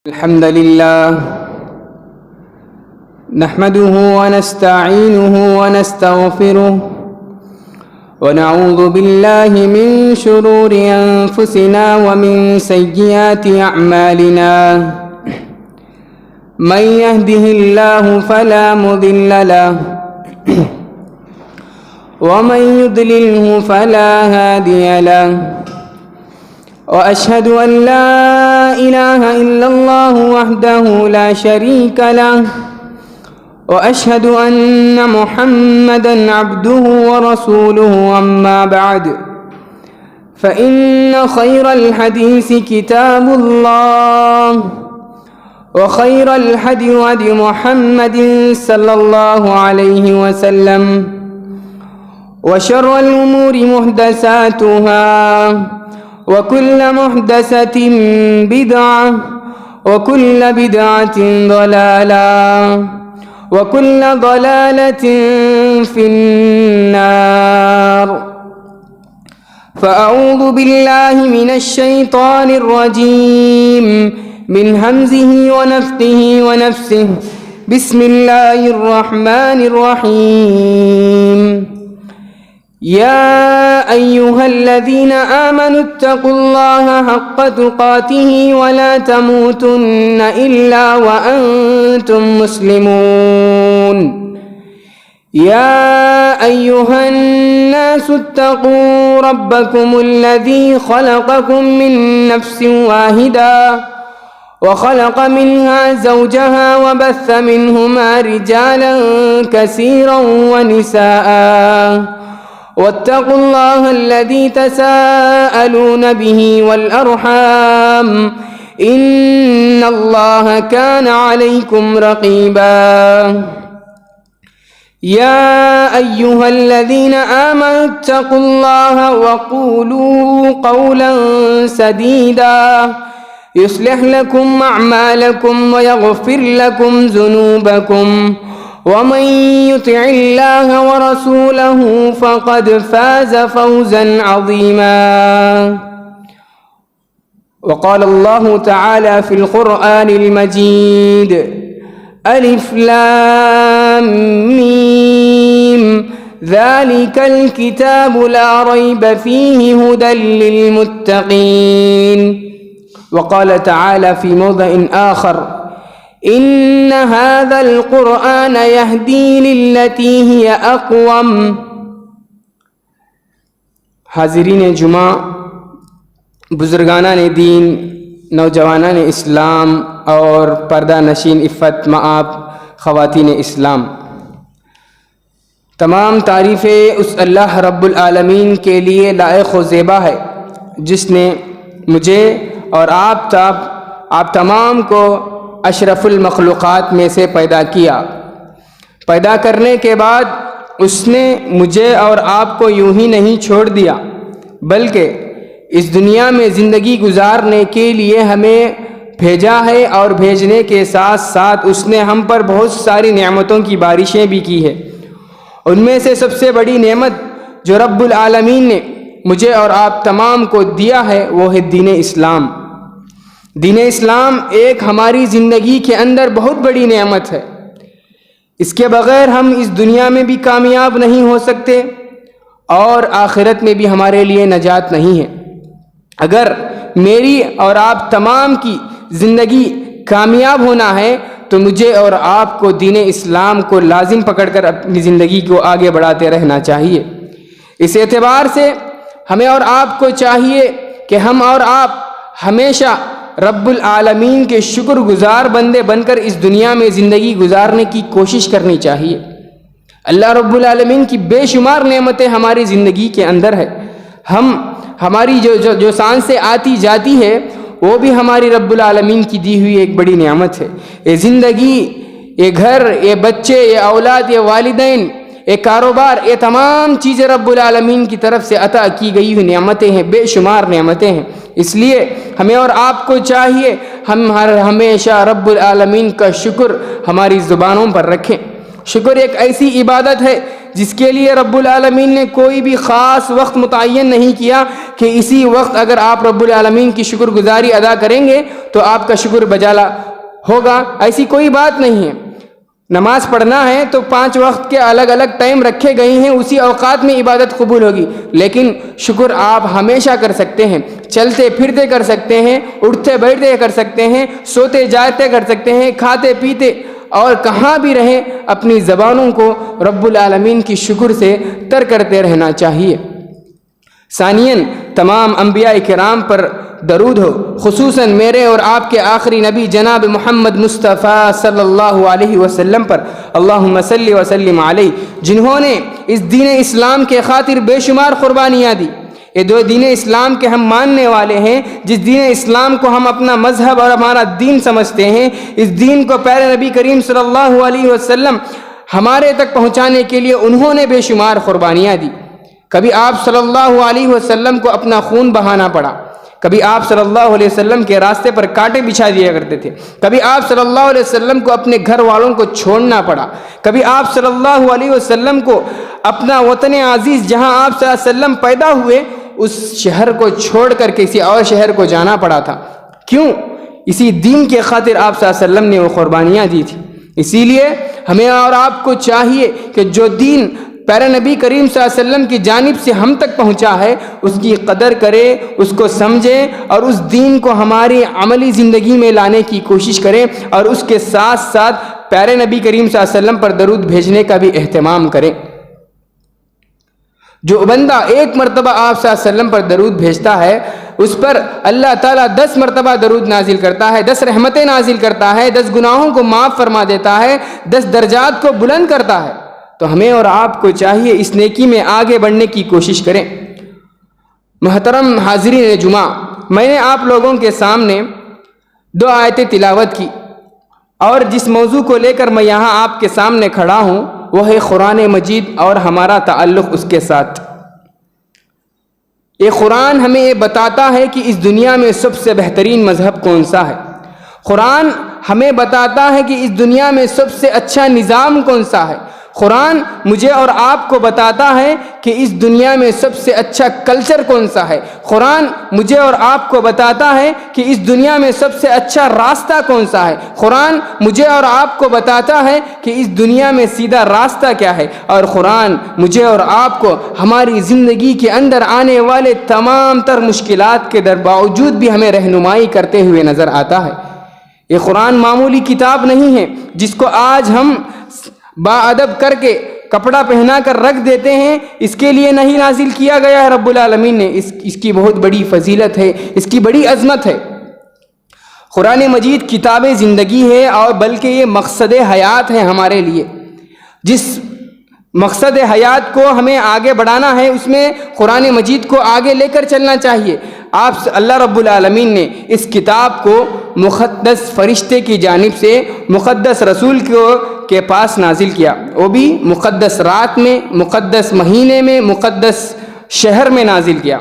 الحمد لله نحمده ونستعينه ونستغفره ونعوذ بالله من شرور أنفسنا ومن سيئات أعمالنا من يهده الله فلا مضل له ومن يضلله فلا هادي له وأشهد أن لا إله إلا الله وحده لا شريك له وأشهد أن محمدًا عبده ورسوله أما بعد فإن خير الحديث كتاب الله وخير الهدي هدي محمد صلى الله عليه وسلم وشر الأمور محدثاتها وكل محدثة بدعة وكل بدعة ضلالة وكل ضلالة في النار فأعوذ بالله من الشيطان الرجيم من همزه ونفثه ونفسه بسم الله الرحمن الرحيم يا أيها الذين آمنوا اتقوا الله حق تقاته ولا تموتن إلا وأنتم مسلمون يا أيها الناس اتقوا ربكم الذي خلقكم من نفس واحدة وخلق منها زوجها وبث منهما رجالا كثيرا ونساء واتقوا الله الذي تساءلون به والأرحام إن الله كان عليكم رقيبا يا أيها الذين آمنوا اتقوا الله وقولوا قولا سديدا يصلح لكم أعمالكم ويغفر لكم ذنوبكم ومن يطع الله ورسوله فقد فاز فوزا عظيما وقال الله تعالى في القرآن المجيد ألف لام ميم ذلك الكتاب لا ريب فيه هدى للمتقين وقال تعالى في موضع آخر إن هذا القرآن يهدي للتي هي أقوم حاضرین جمعہ، بزرگانان دین، نوجوانان اسلام اور پردہ نشین عفت مآب خواتین اسلام، تمام تعریفیں اس اللہ رب العالمین کے لیے لائق و زیبا ہے جس نے مجھے اور آپ تمام کو اشرف المخلوقات میں سے پیدا کیا۔ پیدا کرنے کے بعد اس نے مجھے اور آپ کو یوں ہی نہیں چھوڑ دیا، بلکہ اس دنیا میں زندگی گزارنے کے لیے ہمیں بھیجا ہے، اور بھیجنے کے ساتھ ساتھ اس نے ہم پر بہت ساری نعمتوں کی بارشیں بھی کی ہے۔ ان میں سے سب سے بڑی نعمت جو رب العالمین نے مجھے اور آپ تمام کو دیا ہے وہ ہے دین اسلام۔ دین اسلام ایک ہماری زندگی کے اندر بہت بڑی نعمت ہے۔ اس کے بغیر ہم اس دنیا میں بھی کامیاب نہیں ہو سکتے اور آخرت میں بھی ہمارے لیے نجات نہیں ہے۔ اگر میری اور آپ تمام کی زندگی کامیاب ہونا ہے تو مجھے اور آپ کو دین اسلام کو لازم پکڑ کر اپنی زندگی کو آگے بڑھاتے رہنا چاہیے۔ اس اعتبار سے ہمیں اور آپ کو چاہیے کہ ہم اور آپ ہمیشہ رب العالمین کے شکر گزار بندے بن کر اس دنیا میں زندگی گزارنے کی کوشش کرنی چاہیے۔ اللہ رب العالمین کی بے شمار نعمتیں ہماری زندگی کے اندر ہے۔ ہماری جو سانسیں آتی جاتی ہے وہ بھی ہماری رب العالمین کی دی ہوئی ایک بڑی نعمت ہے۔ یہ زندگی، یہ گھر، یہ بچے، یہ اولاد، یہ والدین، یہ کاروبار، یہ تمام چیزیں رب العالمین کی طرف سے عطا کی گئی ہوئی نعمتیں ہیں، بے شمار نعمتیں ہیں۔ اس لیے ہمیں اور آپ کو چاہیے ہم ہمیشہ رب العالمین کا شکر ہماری زبانوں پر رکھیں۔ شکر ایک ایسی عبادت ہے جس کے لیے رب العالمین نے کوئی بھی خاص وقت متعین نہیں کیا کہ اسی وقت اگر آپ رب العالمین کی شکر گزاری ادا کریں گے تو آپ کا شکر بجالا ہوگا، ایسی کوئی بات نہیں ہے۔ نماز پڑھنا ہے تو 5 وقت کے الگ الگ ٹائم رکھے گئے ہیں، اسی اوقات میں عبادت قبول ہوگی، لیکن شکر آپ ہمیشہ کر سکتے ہیں، چلتے پھرتے کر سکتے ہیں، اٹھتے بیٹھتے کر سکتے ہیں، سوتے جاگتے کر سکتے ہیں، کھاتے پیتے اور کہاں بھی رہیں اپنی زبانوں کو رب العالمین کی شکر سے تر کرتے رہنا چاہیے۔ ثانیاً تمام انبیاء کرام پر درود ہو، خصوصاً میرے اور آپ کے آخری نبی جناب محمد مصطفیٰ صلی اللہ علیہ وسلم پر، اللہم صلی وسلم علیہ، جنہوں نے اس دین اسلام کے خاطر بے شمار قربانیاں دی۔ یہ دو دین اسلام کے ہم ماننے والے ہیں، جس دین اسلام کو ہم اپنا مذہب اور ہمارا دین سمجھتے ہیں، اس دین کو پیارے نبی کریم صلی اللہ علیہ وسلم ہمارے تک پہنچانے کے لیے انہوں نے بے شمار قربانیاں دی۔ کبھی آپ صلی اللہ علیہ وسلم کو اپنا خون بہانا پڑا، کبھی آپ صلی اللہ علیہ وسلم کے راستے پر کانٹے بچھا دیا کرتے تھے، کبھی آپ صلی اللہ علیہ وسلم کو اپنے گھر والوں کو چھوڑنا پڑا، کبھی آپ صلی اللہ علیہ وسلم کو اپنا وطن عزیز جہاں آپ صلی اللہ علیہ وسلم پیدا ہوئے اس شہر کو چھوڑ کر کسی اور شہر کو جانا پڑا تھا۔ کیوں؟ اسی دین کے خاطر آپ صلی اللہ علیہ وسلم نے وہ قربانیاں دی تھی۔ اسی لیے ہمیں اور آپ کو چاہیے کہ جو دین پیارے نبی کریم صلی اللہ علیہ وسلم کی جانب سے ہم تک پہنچا ہے اس کی قدر کرے، اس کو سمجھے اور اس دین کو ہماری عملی زندگی میں لانے کی کوشش کریں، اور اس کے ساتھ ساتھ پیارے نبی کریم صلی اللہ علیہ وسلم پر درود بھیجنے کا بھی اہتمام کریں۔ جو بندہ 1 مرتبہ آپ صلی اللہ علیہ وسلم پر درود بھیجتا ہے اس پر اللہ تعالیٰ 10 مرتبہ درود نازل کرتا ہے، 10 رحمتیں نازل کرتا ہے، 10 گناہوں کو معاف فرما دیتا ہے، 10 درجات کو بلند کرتا ہے۔ تو ہمیں اور آپ کو چاہیے اس نیکی میں آگے بڑھنے کی کوشش کریں۔ محترم حاضرین جمعہ، میں نے آپ لوگوں کے سامنے 2 آیتیں تلاوت کی، اور جس موضوع کو لے کر میں یہاں آپ کے سامنے کھڑا ہوں وہ ہے قرآن مجید اور ہمارا تعلق اس کے ساتھ۔ یہ قرآن ہمیں یہ بتاتا ہے کہ اس دنیا میں سب سے بہترین مذہب کون سا ہے۔ قرآن ہمیں بتاتا ہے کہ اس دنیا میں سب سے اچھا نظام کون سا ہے۔ قرآن مجھے اور آپ کو بتاتا ہے کہ اس دنیا میں سب سے اچھا کلچر کون سا ہے۔ قرآن مجھے اور آپ کو بتاتا ہے کہ اس دنیا میں سب سے اچھا راستہ کون سا ہے۔ قرآن مجھے اور آپ کو بتاتا ہے کہ اس دنیا میں سیدھا راستہ کیا ہے، اور قرآن مجھے اور آپ کو ہماری زندگی کے اندر آنے والے تمام تر مشکلات کے باوجود بھی ہمیں رہنمائی کرتے ہوئے نظر آتا ہے۔ یہ قرآن معمولی کتاب نہیں ہے جس کو آج ہم باادب کر کے کپڑا پہنا کر رکھ دیتے ہیں، اس کے لیے نہیں نازل کیا گیا ہے رب العالمین نے۔ اس کی بہت بڑی فضیلت ہے، اس کی بڑی عظمت ہے۔ قرآن مجید کتاب زندگی ہے، اور بلکہ یہ مقصد حیات ہے ہمارے لیے۔ جس مقصد حیات کو ہمیں آگے بڑھانا ہے اس میں قرآن مجید کو آگے لے کر چلنا چاہیے۔ اللہ رب العالمین نے اس کتاب کو مقدس فرشتے کی جانب سے مقدس رسول کے پاس نازل کیا، وہ بھی مقدس رات میں، مقدس مہینے میں، مقدس شہر میں نازل کیا۔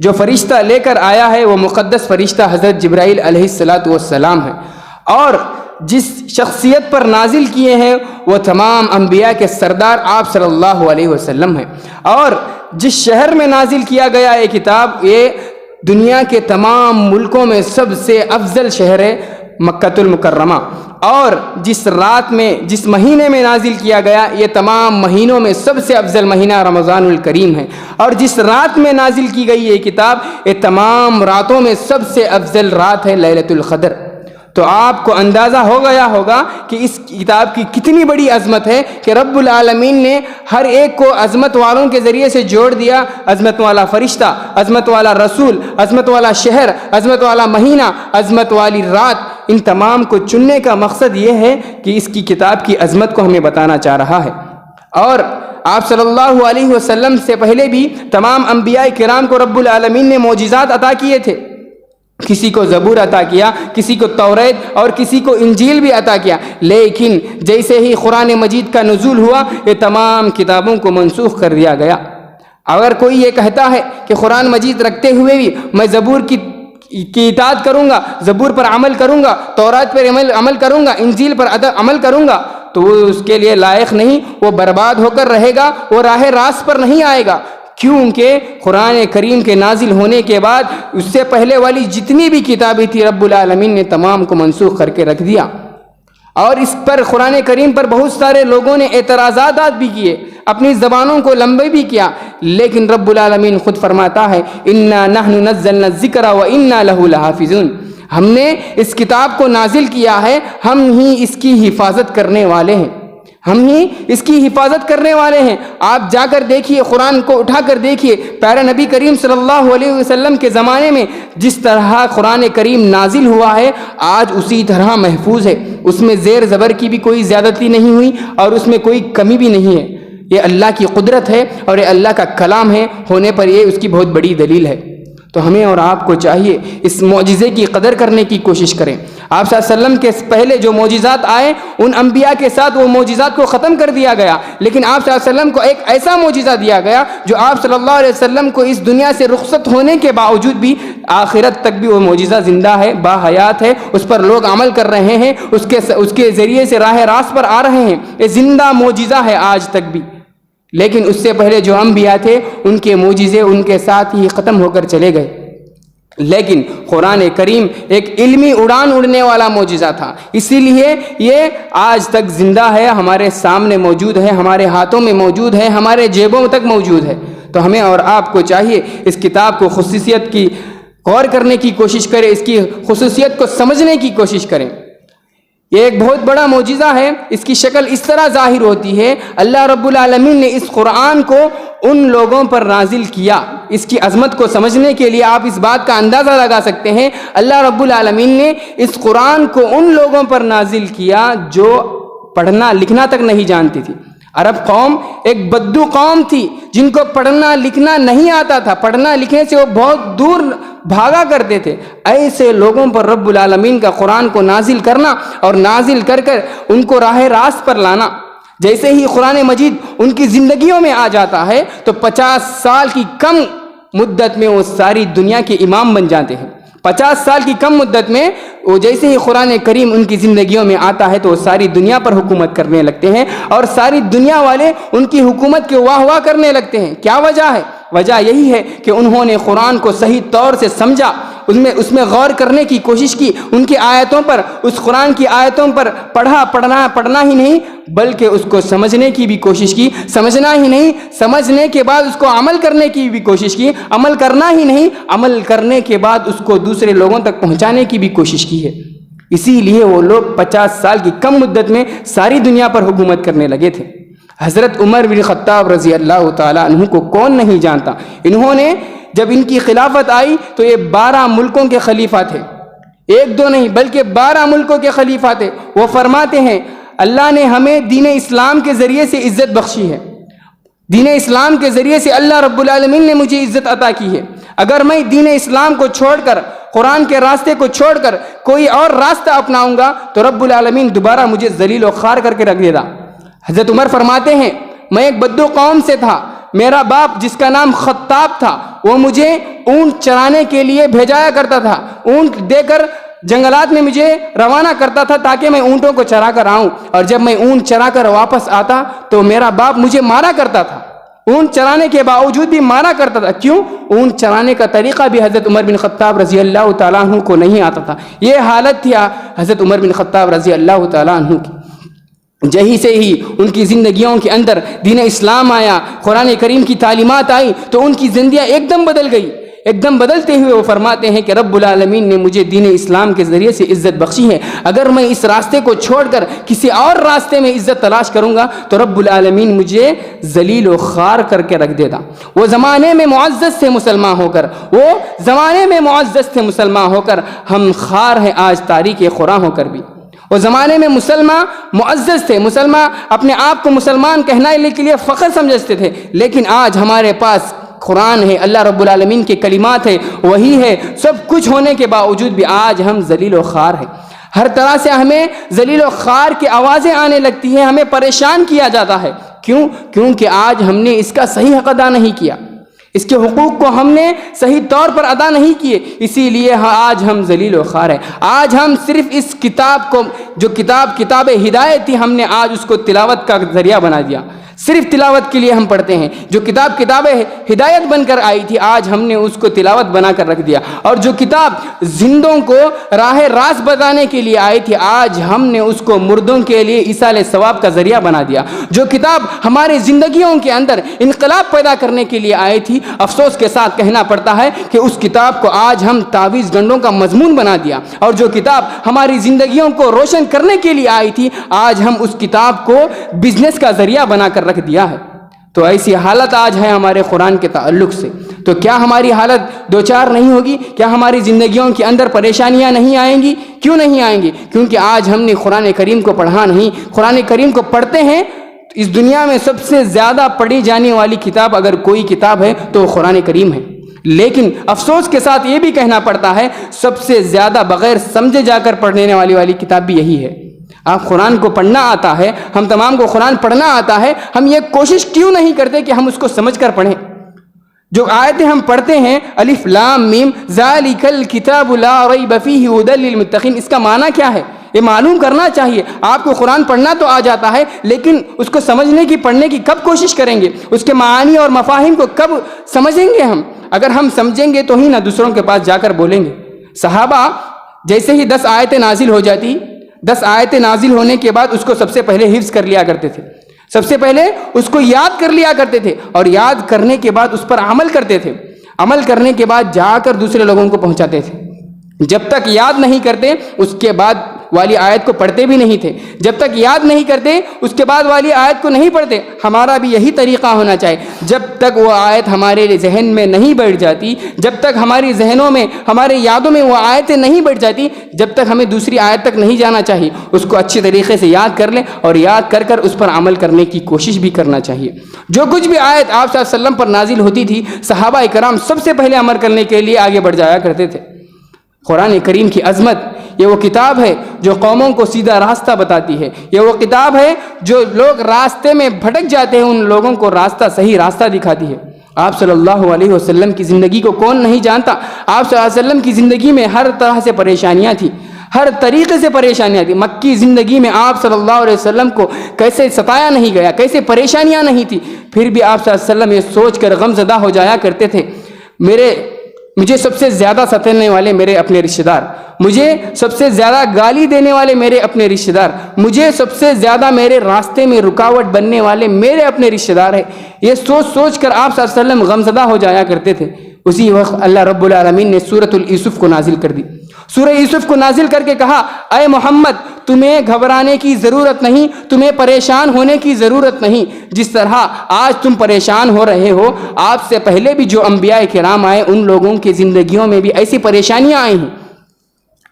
جو فرشتہ لے کر آیا ہے وہ مقدس فرشتہ حضرت جبرائیل علیہ السلام ہے، اور جس شخصیت پر نازل کیے ہیں وہ تمام انبیاء کے سردار آپ صلی اللہ علیہ وسلم ہیں، اور جس شہر میں نازل کیا گیا یہ کتاب، یہ دنیا کے تمام ملکوں میں سب سے افضل شہر ہے، مکۃ المکرمہ۔ اور جس رات میں، جس مہینے میں نازل کیا گیا، یہ تمام مہینوں میں سب سے افضل مہینہ رمضان الکریم ہے، اور جس رات میں نازل کی گئی یہ کتاب، یہ تمام راتوں میں سب سے افضل رات ہے لیلۃ القدر۔ تو آپ کو اندازہ ہو گیا ہوگا کہ اس کتاب کی کتنی بڑی عظمت ہے کہ رب العالمین نے ہر ایک کو عظمت والوں کے ذریعے سے جوڑ دیا۔ عظمت والا فرشتہ، عظمت والا رسول، عظمت والا شہر، عظمت والا مہینہ، عظمت والی رات، ان تمام کو چننے کا مقصد یہ ہے کہ اس کی کتاب کی عظمت کو ہمیں بتانا چاہ رہا ہے۔ اور آپ صلی اللہ علیہ وسلم سے پہلے بھی تمام انبیاء کرام کو رب العالمین نے معجزات عطا کیے تھے۔ کسی کو زبور عطا کیا، کسی کو توریت اور کسی کو انجیل بھی عطا کیا، لیکن جیسے ہی قرآن مجید کا نزول ہوا یہ تمام کتابوں کو منسوخ کر دیا گیا۔ اگر کوئی یہ کہتا ہے کہ قرآن مجید رکھتے ہوئے بھی میں زبور کی اطاعت کروں گا، زبور پر عمل کروں گا، تورات پر عمل کروں گا، انجیل پر عمل کروں گا، تو وہ اس کے لیے لائق نہیں، وہ برباد ہو کر رہے گا، وہ راہ راست پر نہیں آئے گا، کیونکہ قرآن کریم کے نازل ہونے کے بعد اس سے پہلے والی جتنی بھی کتابیں تھی رب العالمین نے تمام کو منسوخ کر کے رکھ دیا۔ اور اس پر قرآن کریم پر بہت سارے لوگوں نے اعتراضات بھی کیے، اپنی زبانوں کو لمبے بھی کیا، لیکن رب العالمین خود فرماتا ہے اِنَّا نَحْنُ نَزَّلْنَا الذِّكْرَ وَإِنَّا لَهُ لَحَافِظُونَ، ہم نے اس کتاب کو نازل کیا ہے، ہم ہی اس کی حفاظت کرنے والے ہیں، ہم ہی اس کی حفاظت کرنے والے ہیں۔ آپ جا کر دیکھیے، قرآن کو اٹھا کر دیکھیے، پیارے نبی کریم صلی اللہ علیہ وسلم کے زمانے میں جس طرح قرآن کریم نازل ہوا ہے آج اسی طرح محفوظ ہے، اس میں زیر زبر کی بھی کوئی زیادتی نہیں ہوئی اور اس میں کوئی کمی بھی نہیں ہے۔ یہ اللہ کی قدرت ہے اور یہ اللہ کا کلام ہے ہونے پر یہ اس کی بہت بڑی دلیل ہے۔ تو ہمیں اور آپ کو چاہیے اس معجزے کی قدر کرنے کی کوشش کریں۔ آپ صلی اللہ علیہ وسلم کے پہلے جو معجزات آئے ان انبیاء کے ساتھ وہ معجزات کو ختم کر دیا گیا، لیکن آپ صلی اللہ علیہ وسلم کو ایک ایسا معجزہ دیا گیا جو آپ صلی اللہ علیہ وسلم کو اس دنیا سے رخصت ہونے کے باوجود بھی آخرت تک بھی وہ معجزہ زندہ ہے، باحیات ہے، اس پر لوگ عمل کر رہے ہیں، اس کے ذریعے سے راہ راست پر آ رہے ہیں، یہ زندہ معجزہ ہے آج تک بھی۔ لیکن اس سے پہلے جو انبیاء تھے ان کے معجزے ان کے ساتھ ہی ختم ہو کر چلے گئے، لیکن قرآن کریم ایک علمی اڑان اڑنے والا معجزہ تھا، اسی لیے یہ آج تک زندہ ہے، ہمارے سامنے موجود ہے، ہمارے ہاتھوں میں موجود ہے، ہمارے جیبوں تک موجود ہے۔ تو ہمیں اور آپ کو چاہیے اس کتاب کو خصوصیت کی غور کرنے کی کوشش کریں، اس کی خصوصیت کو سمجھنے کی کوشش کریں۔ یہ ایک بہت بڑا معجزہ ہے، اس کی شکل اس طرح ظاہر ہوتی ہے، اللہ رب العالمین نے اس قرآن کو ان لوگوں پر نازل کیا۔ اس کی عظمت کو سمجھنے کے لیے آپ اس بات کا اندازہ لگا سکتے ہیں، اللہ رب العالمین نے اس قرآن کو ان لوگوں پر نازل کیا جو پڑھنا لکھنا تک نہیں جانتی تھی۔ عرب قوم ایک بدو قوم تھی جن کو پڑھنا لکھنا نہیں آتا تھا، پڑھنا لکھنے سے وہ بہت دور بھاگا کرتے تھے۔ ایسے لوگوں پر رب العالمین کا قرآن کو نازل کرنا اور نازل کر کر ان کو راہ راست پر لانا، جیسے ہی قرآن مجید ان کی زندگیوں میں آ جاتا ہے تو 50 سال کی کم مدت میں وہ ساری دنیا کے امام بن جاتے ہیں۔ 50 سال کی کم مدت میں وہ جیسے ہی قرآن کریم ان کی زندگیوں میں آتا ہے تو وہ ساری دنیا پر حکومت کرنے لگتے ہیں اور ساری دنیا والے ان کی حکومت کے واہ واہ کرنے لگتے ہیں۔ کیا وجہ ہے؟ وجہ یہی ہے کہ انہوں نے قرآن کو صحیح طور سے سمجھا، اس میں غور کرنے کی کوشش کی، ان کی آیتوں پر، اس قرآن کی آیتوں پر پڑھنا ہی نہیں بلکہ اس کو سمجھنے کی بھی کوشش کی، سمجھنا ہی نہیں، سمجھنے کے بعد اس کو عمل کرنے کی بھی کوشش کی، عمل کرنا ہی نہیں، عمل کرنے کے بعد اس کو دوسرے لوگوں تک پہنچانے کی بھی کوشش کی ہے۔ اسی لیے وہ لوگ 50 سال کی کم مدت میں ساری دنیا پر حکومت کرنے لگے تھے۔ حضرت عمر بن خطاب رضی اللہ تعالیٰ عنہ کو کون نہیں جانتا؟ انہوں نے جب ان کی خلافت آئی تو یہ 12 ملکوں کے خلیفہ تھے، ایک دو نہیں بلکہ 12 ملکوں کے خلیفہ تھے۔ وہ فرماتے ہیں اللہ نے ہمیں دین اسلام کے ذریعے سے عزت بخشی ہے، دین اسلام کے ذریعے سے اللہ رب العالمین نے مجھے عزت عطا کی ہے، اگر میں دین اسلام کو چھوڑ کر، قرآن کے راستے کو چھوڑ کر کوئی اور راستہ اپناؤں گا تو رب العالمین دوبارہ مجھے ذلیل و خوار کر کے رکھ دے گا۔ حضرت عمر فرماتے ہیں میں ایک بدو قوم سے تھا، میرا باپ جس کا نام خطاب تھا وہ مجھے اونٹ چرانے کے لیے بھیجایا کرتا تھا، اونٹ دے کر جنگلات میں مجھے روانہ کرتا تھا تاکہ میں اونٹوں کو چرا کر آؤں، اور جب میں اونٹ چرا کر واپس آتا تو میرا باپ مجھے مارا کرتا تھا، اونٹ چرانے کے باوجود بھی مارا کرتا تھا۔ کیوں؟ اونٹ چرانے کا طریقہ بھی حضرت عمر بن خطاب رضی اللہ تعالیٰ عنہ کو نہیں آتا تھا۔ یہ حالت تھی حضرت عمر بن خطاب رضی اللہ تعالیٰ عنہ کی۔ جہی سے ہی ان کی زندگیوں کے اندر دین اسلام آیا، قرآن کریم کی تعلیمات آئی تو ان کی زندگیاں ایک دم بدل گئی۔ ایک دم بدلتے ہوئے وہ فرماتے ہیں کہ رب العالمین نے مجھے دین اسلام کے ذریعے سے عزت بخشی ہے، اگر میں اس راستے کو چھوڑ کر کسی اور راستے میں عزت تلاش کروں گا تو رب العالمین مجھے ذلیل و خوار کر کے رکھ دے گا۔ وہ زمانے میں معزز تھے مسلمان ہو کر، ہم خوار ہیں آج تاریخ قرآن ہو کر بھی۔ وہ زمانے میں مسلمان معزز تھے، مسلمان اپنے آپ کو مسلمان کہنے کے لیے فخر سمجھتے تھے، لیکن آج ہمارے پاس قرآن ہے، اللہ رب العالمین کے کلمات ہے، وہی ہے، سب کچھ ہونے کے باوجود بھی آج ہم ذلیل و خوار ہیں۔ ہر طرح سے ہمیں ذلیل و خوار کی آوازیں آنے لگتی ہیں، ہمیں پریشان کیا جاتا ہے۔ کیوں؟ کیونکہ آج ہم نے اس کا صحیح حق ادا نہیں کیا، اس کے حقوق کو ہم نے صحیح طور پر ادا نہیں کیے، اسی لیے آج ہم ذلیل و خوار ہیں۔ آج ہم صرف اس کتاب کو، جو کتاب ہدایت تھی، ہم نے آج اس کو تلاوت کا ذریعہ بنا دیا۔ صرف تلاوت کے لیے ہم پڑھتے ہیں۔ جو کتاب ہدایت بن کر آئی تھی، آج ہم نے اس کو تلاوت بنا کر رکھ دیا، اور جو کتاب زندوں کو راہ راست بتانے کے لیے آئی تھی، آج ہم نے اس کو مردوں کے لیے ایصال ثواب کا ذریعہ بنا دیا۔ جو کتاب ہماری زندگیوں کے اندر انقلاب پیدا کرنے کے لیے آئی تھی، افسوس کے ساتھ کہنا پڑتا ہے کہ اس کتاب کو آج ہم تعویذ گنڈوں کا مضمون بنا دیا، اور جو کتاب ہماری زندگیوں کو روشن کرنے کے لیے آئی تھی، آج ہم اس کتاب کو بزنس کا ذریعہ بنا کر رکھ دیا ہے۔ تو ایسی حالت آج ہے ہمارے قرآن کے تعلق سے۔ تو کیا ہماری حالت دوچار نہیں ہوگی؟ کیا ہماری زندگیوں کے اندر پریشانیاں نہیں آئیں گی؟ کیوں نہیں آئیں گی؟ کیونکہ آج ہم نے قرآن کریم کو پڑھا نہیں۔ قرآن کریم کو پڑھتے ہیں۔ اس دنیا میں سب سے زیادہ پڑھی جانے والی کتاب اگر کوئی کتاب ہے تو وہ قرآن کریم ہے، لیکن افسوس کے ساتھ یہ بھی کہنا پڑتا ہے سب سے زیادہ بغیر سمجھے جا کر پڑھنے والی کتاب بھی یہی ہے۔ آپ قرآن کو پڑھنا آتا ہے، ہم تمام کو قرآن پڑھنا آتا ہے، ہم یہ کوشش کیوں نہیں کرتے کہ ہم اس کو سمجھ کر پڑھیں؟ جو آیتیں ہم پڑھتے ہیں الف لام میم ذالک الکتاب لا ریب فیہ ھدی للمتقین، اس کا معنی کیا ہے یہ معلوم کرنا چاہیے۔ آپ کو قرآن پڑھنا تو آ جاتا ہے، لیکن اس کو سمجھنے کی، پڑھنے کی کب کوشش کریں گے؟ اس کے معانی اور مفاہیم کو کب سمجھیں گے ہم؟ اگر ہم سمجھیں گے تو ہی نہ دوسروں کے پاس جا کر بولیں گے۔ صحابہ جیسے ہی 10 آیتیں نازل ہو جاتی، 10 آیتیں نازل ہونے کے بعد اس کو سب سے پہلے حفظ کر لیا کرتے تھے، سب سے پہلے اس کو یاد کر لیا کرتے تھے، اور یاد کرنے کے بعد اس پر عمل کرتے تھے، عمل کرنے کے بعد جا کر دوسرے لوگوں کو پہنچاتے تھے۔ جب تک یاد نہیں کرتے اس کے بعد والی آیت کو پڑھتے بھی نہیں تھے، جب تک یاد نہیں کرتے اس کے بعد والی آیت کو نہیں پڑھتے۔ ہمارا بھی یہی طریقہ ہونا چاہیے، جب تک وہ آیت ہمارے ذہن میں نہیں بیٹھ جاتی، جب تک ہماری ذہنوں میں، ہمارے یادوں میں وہ آیتیں نہیں بیٹھ جاتی، جب تک ہمیں دوسری آیت تک نہیں جانا چاہیے، اس کو اچھی طریقے سے یاد کر لیں، اور یاد کر کر اس پر عمل کرنے کی کوشش بھی کرنا چاہیے۔ جو کچھ بھی آیت آپ صلی اللہ علیہ وسلم پر نازل ہوتی تھی، صحابہ کرام سب سے پہلے عمل کرنے کے لیے آگے بڑھ جایا کرتے تھے۔ قرآن کریم کی عظمت، یہ وہ کتاب ہے جو قوموں کو سیدھا راستہ بتاتی ہے، یہ وہ کتاب ہے جو لوگ راستے میں بھٹک جاتے ہیں ان لوگوں کو صحیح راستہ دکھاتی ہے۔ آپ صلی اللہ علیہ وسلم کی زندگی کو کون نہیں جانتا؟ آپ صلی اللہ علیہ وسلم کی زندگی میں ہر طرح سے پریشانیاں تھیں، ہر طریقے سے پریشانیاں تھیں۔ مکی زندگی میں آپ صلی اللہ علیہ وسلم کو کیسے ستایا نہیں گیا، کیسے پریشانیاں نہیں تھی، پھر بھی آپ صلی اللہ علیہ وسلم یہ سوچ کر غم زدہ ہو جایا کرتے تھے، مجھے سب سے زیادہ ستانے والے میرے اپنے رشتہ دار، مجھے سب سے زیادہ گالی دینے والے میرے اپنے رشتہ دار، مجھے سب سے زیادہ میرے راستے میں رکاوٹ بننے والے میرے اپنے رشتہ دار ہیں۔ یہ سوچ سوچ کر آپ صلی اللہ علیہ وسلم غمزدہ ہو جایا کرتے تھے۔ اسی وقت اللہ رب العالمین نے سورۃ یوسف کو نازل کر دی۔ سورہ یوسف کو نازل کر کے کہا، اے محمد تمہیں گھبرانے کی ضرورت نہیں، تمہیں پریشان ہونے کی ضرورت نہیں۔ جس طرح آج تم پریشان ہو رہے ہو، آپ سے پہلے بھی جو انبیاء کرام آئے ان لوگوں کی زندگیوں میں بھی ایسی پریشانیاں آئی ہیں۔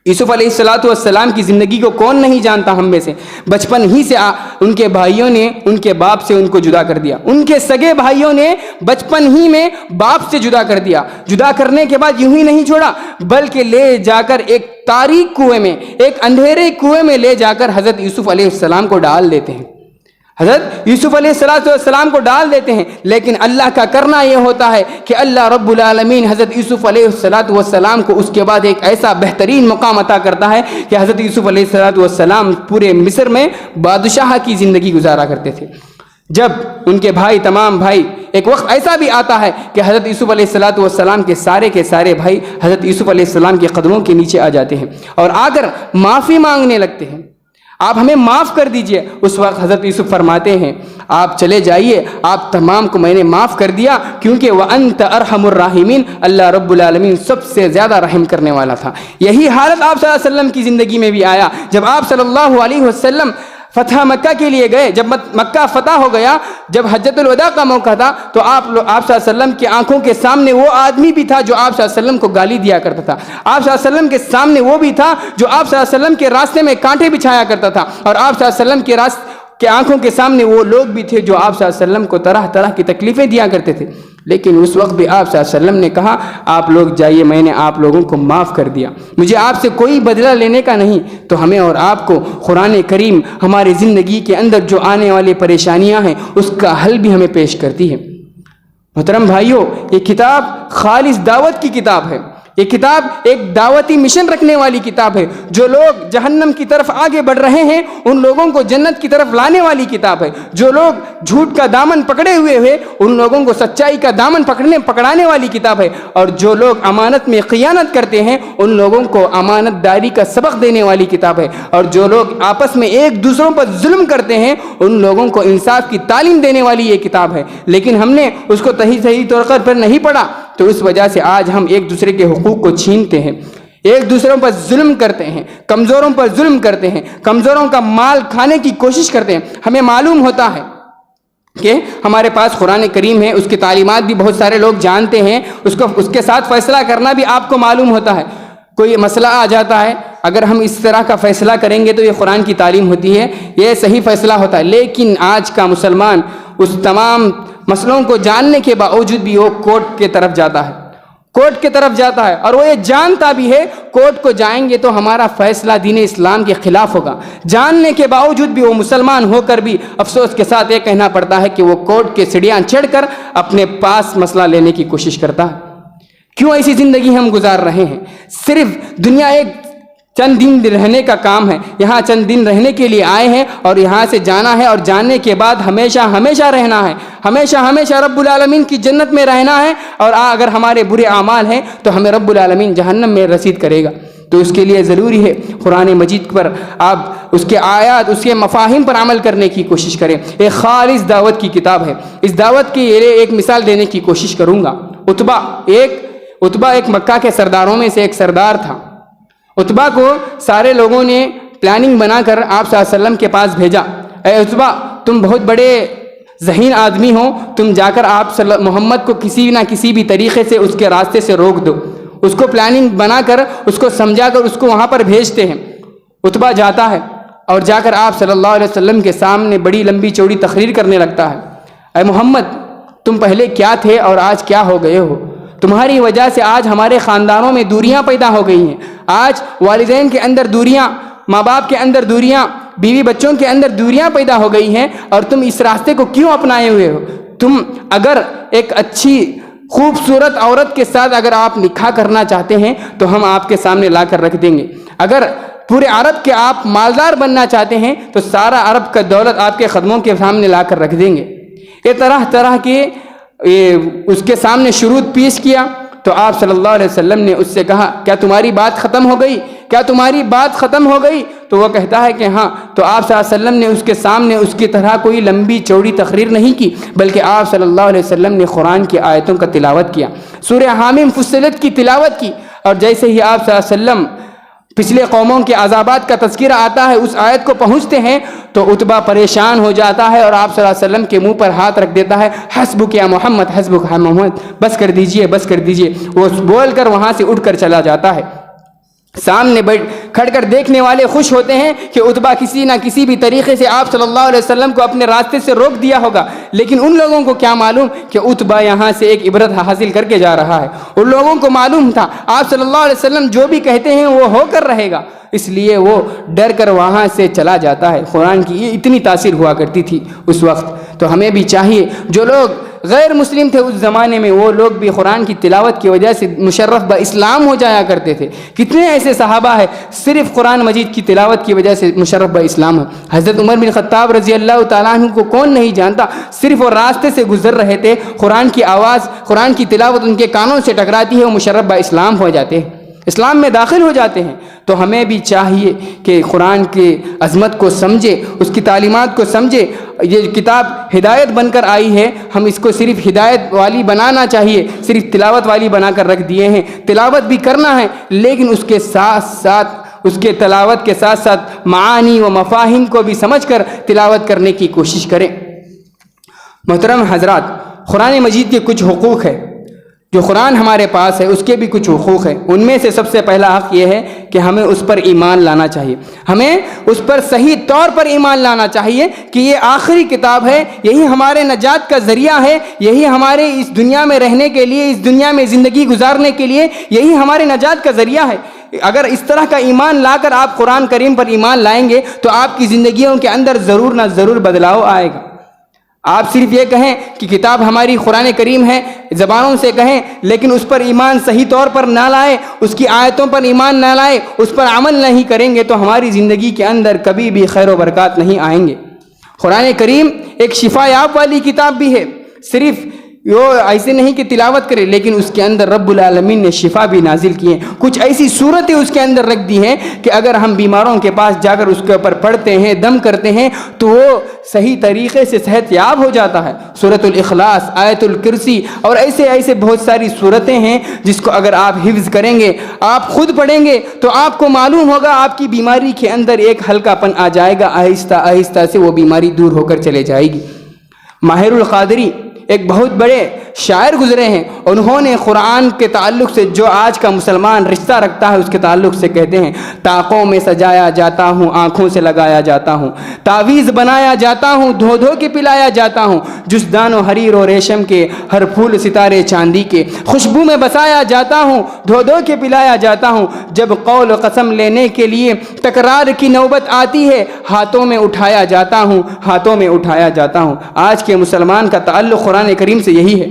یوسف علیہ السلام کی زندگی کو کون نہیں جانتا ہم میں سے؟ بچپن ہی سے ان کے بھائیوں نے ان کے باپ سے ان کو جدا کر دیا، ان کے سگے بھائیوں نے بچپن ہی میں باپ سے جدا کر دیا۔ جدا کرنے کے بعد یوں ہی نہیں چھوڑا، بلکہ لے جا کر ایک تاریک کنویں میں، ایک اندھیرے کنویں میں لے جا کر حضرت یوسف علیہ السلام کو ڈال دیتے ہیں، حضرت یوسف علیہ السلام کو ڈال دیتے ہیں۔ لیکن اللہ کا کرنا یہ ہوتا ہے کہ اللہ رب العالمین حضرت یوسف علیہ السلام کو اس کے بعد ایک ایسا بہترین مقام عطا کرتا ہے کہ حضرت یوسف علیہ السلام پورے مصر میں بادشاہ کی زندگی گزارا کرتے تھے۔ جب ان کے تمام بھائی، ایک وقت ایسا بھی آتا ہے کہ حضرت یوسف علیہ السلام کے سارے بھائی حضرت یوسف علیہ السلام کے قدموں کے نیچے آ جاتے ہیں اور آ کر معافی مانگنے لگتے ہیں، آپ ہمیں معاف کر دیجئے۔ اس وقت حضرت یوسف فرماتے ہیں، آپ چلے جائیے، آپ تمام کو میں نے معاف کر دیا، کیونکہ وَأَنْتَ أَرْحَمُ الرَّاحِمِينَ، اللہ رب العالمین سب سے زیادہ رحم کرنے والا تھا۔ یہی حالت آپ صلی اللہ علیہ وسلم کی زندگی میں بھی آیا۔ جب آپ صلی اللہ علیہ وسلم فتح مکہ کے لیے گئے، جب مکہ فتح ہو گیا، جب حجۃ الوداع کا موقع تھا، تو آپ صلی اللہ علیہ وسلم کی آنکھوں کے سامنے وہ آدمی بھی تھا جو آپ صلی اللہ علیہ وسلم کو گالی دیا کرتا تھا، آپ صلی اللہ علیہ وسلم کے سامنے وہ بھی تھا جو آپ صلی اللہ علیہ وسلم کے راستے میں کانٹے بچھایا کرتا تھا، اور آپ صلی اللہ علیہ وسلم کے آنکھوں کے سامنے وہ لوگ بھی تھے جو آپ صلی اللہ علیہ وسلم کو طرح طرح کی تکلیفیں دیا کرتے تھے۔ لیکن اس وقت بھی آپ صلی اللہ علیہ وسلم نے کہا، آپ لوگ جائیے، میں نے آپ لوگوں کو معاف کر دیا، مجھے آپ سے کوئی بدلہ لینے کا نہیں۔ تو ہمیں اور آپ کو قرآن کریم ہماری زندگی کے اندر جو آنے والی پریشانیاں ہیں اس کا حل بھی ہمیں پیش کرتی ہے۔ محترم بھائیوں، یہ کتاب خالص دعوت کی کتاب ہے، یہ کتاب ایک دعوتی مشن رکھنے والی کتاب ہے۔ جو لوگ جہنم کی طرف آگے بڑھ رہے ہیں ان لوگوں کو جنت کی طرف لانے والی کتاب ہے۔ جو لوگ جھوٹ کا دامن پکڑے ہوئے ہیں ان لوگوں کو سچائی کا دامن پکڑانے والی کتاب ہے، اور جو لوگ امانت میں خیانت کرتے ہیں ان لوگوں کو امانت داری کا سبق دینے والی کتاب ہے، اور جو لوگ آپس میں ایک دوسروں پر ظلم کرتے ہیں ان لوگوں کو انصاف کی تعلیم دینے والی یہ کتاب ہے۔ لیکن ہم نے اس کو صحیح طور پر نہیں پڑھا، تو اس وجہ سے آج ہم ایک دوسرے کے حقوق کو چھینتے ہیں، ایک دوسروں پر ظلم کرتے ہیں، کمزوروں پر ظلم کرتے ہیں، کمزوروں کا مال کھانے کی کوشش کرتے ہیں۔ ہمیں معلوم ہوتا ہے کہ ہمارے پاس قرآن کریم ہے، اس کی تعلیمات بھی بہت سارے لوگ جانتے ہیں، اس کے ساتھ فیصلہ کرنا بھی آپ کو معلوم ہوتا ہے۔ کوئی مسئلہ آ جاتا ہے، اگر ہم اس طرح کا فیصلہ کریں گے تو یہ قرآن کی تعلیم ہوتی ہے، یہ صحیح فیصلہ ہوتا ہے۔ لیکن آج کا مسلمان اس تمام مسئلوں کو جاننے کے باوجود بھی وہ کورٹ کی طرف جاتا ہے، کورٹ کی طرف جاتا ہے، اور وہ یہ جانتا بھی ہے کورٹ کو جائیں گے تو ہمارا فیصلہ دین اسلام کے خلاف ہوگا۔ جاننے کے باوجود بھی وہ مسلمان ہو کر بھی افسوس کے ساتھ یہ کہنا پڑتا ہے کہ وہ کورٹ کے سیڑھیاں چڑھ کر اپنے پاس مسئلہ لینے کی کوشش کرتا ہے۔ کیوں ایسی زندگی ہم گزار رہے ہیں؟ صرف دنیا ایک چند دن رہنے کا کام ہے، یہاں چند دن رہنے کے لیے آئے ہیں اور یہاں سے جانا ہے، اور جانے کے بعد ہمیشہ ہمیشہ رہنا ہے، ہمیشہ ہمیشہ رب العالمین کی جنت میں رہنا ہے، اور اگر ہمارے برے اعمال ہیں تو ہمیں رب العالمین جہنم میں رسید کرے گا۔ تو اس کے لیے ضروری ہے قرآن مجید پر آپ اس کے آیات، اس کے مفاہیم پر عمل کرنے کی کوشش کریں۔ ایک خالص دعوت کی کتاب ہے۔ اس دعوت کی ایک مثال دینے کی کوشش کروں گا۔ عتبہ ایک مکہ کے سرداروں میں سے ایک سردار تھا۔ عتبہ کو سارے لوگوں نے پلاننگ بنا کر آپ صلی اللہ علیہ وسلم کے پاس بھیجا، اے عتبہ تم بہت بڑے ذہین آدمی ہو، تم جا کر آپ محمد کو کسی نہ کسی بھی طریقے سے اس کے راستے سے روک دو۔ اس کو پلاننگ بنا کر، اس کو سمجھا کر اس کو وہاں پر بھیجتے ہیں۔ عتبہ جاتا ہے اور جا کر آپ صلی اللہ علیہ وسلم کے سامنے بڑی لمبی چوڑی تقریر کرنے لگتا ہے۔ اے محمد تم پہلے کیا تھے اور آج کیا ہو گئے ہو؟ تمہاری وجہ سے آج ہمارے خاندانوں میں دوریاں پیدا ہو گئی ہیں، آج والدین کے اندر دوریاں، ماں باپ کے اندر دوریاں، بیوی بچوں کے اندر دوریاں پیدا ہو گئی ہیں، اور تم اس راستے کو کیوں اپنائے ہوئے ہو؟ تم اگر ایک اچھی خوبصورت عورت کے ساتھ اگر آپ نکاح کرنا چاہتے ہیں تو ہم آپ کے سامنے لا کر رکھ دیں گے، اگر پورے عرب کے آپ مالدار بننا چاہتے ہیں تو سارا عرب کا دولت آپ کے قدموں کے سامنے لا کر رکھ دیں گے۔ یہ طرح طرح کے اس کے سامنے شروط پیش کیا، تو آپ صلی اللہ علیہ وسلم نے اس سے کہا کیا تمہاری بات ختم ہو گئی؟ کیا تمہاری بات ختم ہو گئی؟ تو وہ کہتا ہے کہ ہاں۔ تو آپ صلی اللہ علیہ وسلم نے اس کے سامنے اس کی طرح کوئی لمبی چوڑی تقریر نہیں کی، بلکہ آپ صلی اللہ علیہ وسلم نے قرآن کی آیتوں کا تلاوت کیا، سورہ حامیم فصلت کی تلاوت کی، اور جیسے ہی آپ صلی اللہ علیہ وسلم پچھلے قوموں کے عذابات کا تذکرہ آتا ہے اس آیت کو پہنچتے ہیں تو عتبہ پریشان ہو جاتا ہے، اور آپ صلی اللہ علیہ وسلم کے منہ پر ہاتھ رکھ دیتا ہے، حسبک یا محمد، حسبک یا محمد، بس کر دیجئے، بس کر دیجئے۔ وہ بول کر وہاں سے اٹھ کر چلا جاتا ہے۔ سامنے کھڑ کر دیکھنے والے خوش ہوتے ہیں کہ عتبہ کسی نہ کسی بھی طریقے سے آپ صلی اللہ علیہ وسلم کو اپنے راستے سے روک دیا ہوگا، لیکن ان لوگوں کو کیا معلوم کہ عتبہ یہاں سے ایک عبرت حاصل کر کے جا رہا ہے۔ ان لوگوں کو معلوم تھا آپ صلی اللہ علیہ وسلم جو بھی کہتے ہیں وہ ہو کر رہے گا، اس لیے وہ ڈر کر وہاں سے چلا جاتا ہے۔ قرآن کی یہ اتنی تاثیر ہوا کرتی تھی اس وقت، تو ہمیں بھی چاہیے جو لوگ غیر مسلم تھے اس زمانے میں وہ لوگ بھی قرآن کی تلاوت کی وجہ سے مشرف با اسلام ہو جایا کرتے تھے۔ کتنے ایسے صحابہ ہیں صرف قرآن مجید کی تلاوت کی وجہ سے مشرف با اسلام ہیں۔ حضرت عمر بن خطاب رضی اللہ تعالیٰ عنہ کو کون نہیں جانتا، صرف وہ راستے سے گزر رہے تھے، قرآن کی آواز، قرآن کی تلاوت ان کے کانوں سے ٹکراتی ہے، وہ مشرف با اسلام ہو جاتے ہیں، اسلام میں داخل ہو جاتے ہیں۔ تو ہمیں بھی چاہیے کہ قرآن کی عظمت کو سمجھے، اس کی تعلیمات کو سمجھے۔ یہ کتاب ہدایت بن کر آئی ہے، ہم اس کو صرف ہدایت والی بنانا چاہیے، صرف تلاوت والی بنا کر رکھ دیے ہیں۔ تلاوت بھی کرنا ہے لیکن اس کے ساتھ ساتھ، اس کے تلاوت کے ساتھ ساتھ معانی و مفاہیم کو بھی سمجھ کر تلاوت کرنے کی کوشش کریں۔ محترم حضرات، قرآن مجید کے کچھ حقوق ہے، جو قرآن ہمارے پاس ہے اس کے بھی کچھ حقوق ہیں۔ ان میں سے سب سے پہلا حق یہ ہے کہ ہمیں اس پر ایمان لانا چاہیے، ہمیں اس پر صحیح طور پر ایمان لانا چاہیے کہ یہ آخری کتاب ہے، یہی ہمارے نجات کا ذریعہ ہے، یہی ہمارے اس دنیا میں رہنے کے لیے، اس دنیا میں زندگی گزارنے کے لیے یہی ہمارے نجات کا ذریعہ ہے۔ اگر اس طرح کا ایمان لا کر آپ قرآن کریم پر ایمان لائیں گے تو آپ کی زندگیوں کے اندر ضرور نہ ضرور بدلاؤ آئے گا۔ آپ صرف یہ کہیں کہ کتاب ہماری قرآن کریم ہے، زبانوں سے کہیں، لیکن اس پر ایمان صحیح طور پر نہ لائے، اس کی آیتوں پر ایمان نہ لائے، اس پر عمل نہیں کریں گے تو ہماری زندگی کے اندر کبھی بھی خیر و برکات نہیں آئیں گے۔ قرآن کریم ایک شفا یاب والی کتاب بھی ہے، صرف ایسے نہیں کہ تلاوت کرے، لیکن اس کے اندر رب العالمین نے شفا بھی نازل کی ہیں، کچھ ایسی صورتیں اس کے اندر رکھ دی ہیں کہ اگر ہم بیماروں کے پاس جا کر اس کے اوپر پڑھتے ہیں، دم کرتے ہیں تو وہ صحیح طریقے سے صحت یاب ہو جاتا ہے۔ سورۃ الاخلاص، آیت الکرسی اور ایسے بہت ساری صورتیں ہیں جس کو اگر آپ حفظ کریں گے، آپ خود پڑھیں گے تو آپ کو معلوم ہوگا آپ کی بیماری کے اندر ایک ہلکا پن آ جائے گا، آہستہ آہستہ سے وہ بیماری دور ہو کر چلے جائے گی۔ ماہر القادری ایک بہت بڑے شاعر گزرے ہیں، انہوں نے قرآن کے تعلق سے جو آج کا مسلمان رشتہ رکھتا ہے اس کے تعلق سے کہتے ہیں، طاقوں میں سجایا جاتا ہوں، آنکھوں سے لگایا جاتا ہوں، تعویذ بنایا جاتا ہوں، دھو دھو کے پلایا جاتا ہوں، جسدان و حریر و ریشم کے، ہر پھول ستارے چاندی کے، خوشبو میں بسایا جاتا ہوں، دھو دھو کے پلایا جاتا ہوں، جب قول و قسم لینے کے لیے تکرار کی نوبت آتی ہے، ہاتھوں میں اٹھایا جاتا ہوں، ہاتھوں میں اٹھایا جاتا ہوں۔ آج کے مسلمان کا تعلق قرآن کریم سے یہی ہے۔